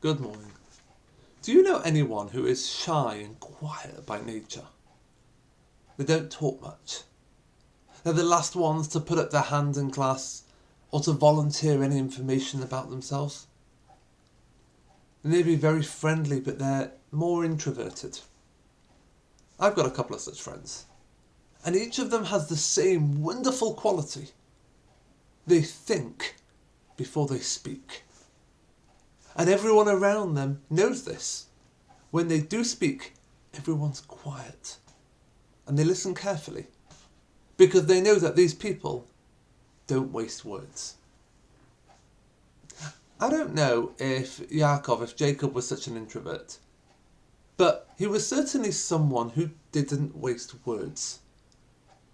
Good morning. Do you know anyone who is shy and quiet by nature? They don't talk much. They're the last ones to put up their hand in class or to volunteer any information about themselves. They may be very friendly, but they're more introverted. I've got a couple of such friends, and each of them has the same wonderful quality. They think before they speak. And everyone around them knows this. When they do speak, everyone's quiet. And they listen carefully. Because they know that these people don't waste words. I don't know if Jacob was such an introvert. But he was certainly someone who didn't waste words.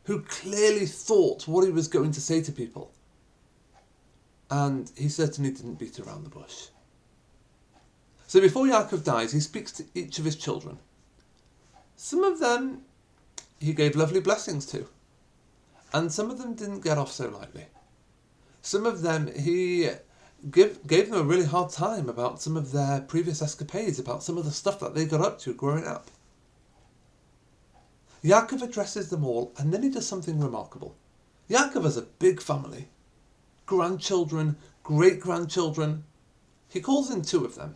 Who clearly thought what he was going to say to people. And he certainly didn't beat around the bush. So before Yaakov dies, he speaks to each of his children. Some of them he gave lovely blessings to, and some of them didn't get off so lightly. Some of them he gave them a really hard time about some of their previous escapades, about some of the stuff that they got up to growing up. Yaakov addresses them all, and then he does something remarkable. Yaakov has a big family, grandchildren, great-grandchildren. He calls in two of them.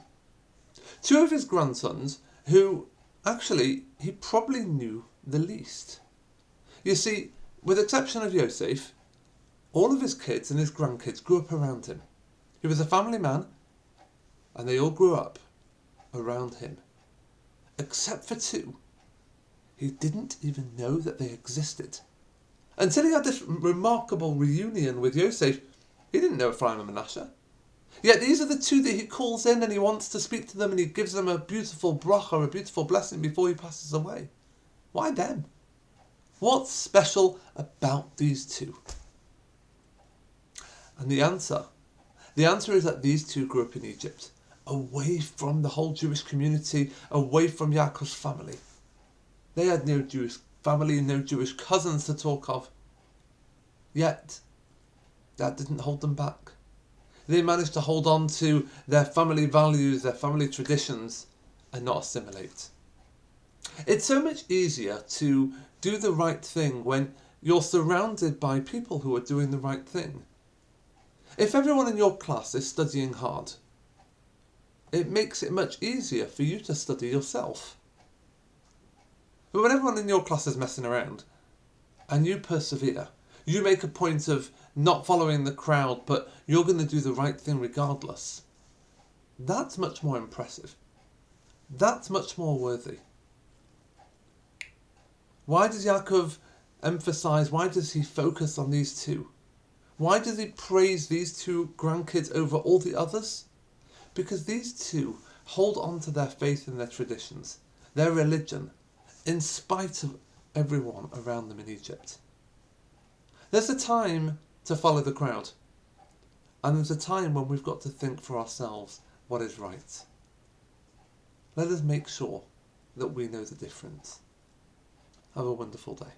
Two of his grandsons, who actually he probably knew the least. You see, with the exception of Yosef, all of his kids and his grandkids grew up around him. He was a family man, and they all grew up around him. Except for two. He didn't even know that they existed. Until he had this remarkable reunion with Yosef, he didn't know Ephraim and Manasseh. Yet these are the two that he calls in, and he wants to speak to them, and he gives them a beautiful bracha, a beautiful blessing before he passes away. Why them? What's special about these two? And the answer is that these two grew up in Egypt, away from the whole Jewish community, away from Yaakov's family. They had no Jewish family, no Jewish cousins to talk of. Yet, that didn't hold them back. They managed to hold on to their family values, their family traditions, and not assimilate. It's so much easier to do the right thing when you're surrounded by people who are doing the right thing. If everyone in your class is studying hard, it makes it much easier for you to study yourself. But when everyone in your class is messing around, and you persevere, you make a point of not following the crowd, but you're going to do the right thing regardless. That's much more impressive. That's much more worthy. Why does Yaakov emphasize, why does he focus on these two? Why does he praise these two grandkids over all the others? Because these two hold on to their faith and their traditions, their religion, in spite of everyone around them in Egypt. There's a time to follow the crowd, and there's a time when we've got to think for ourselves what is right. Let us make sure that we know the difference. Have a wonderful day.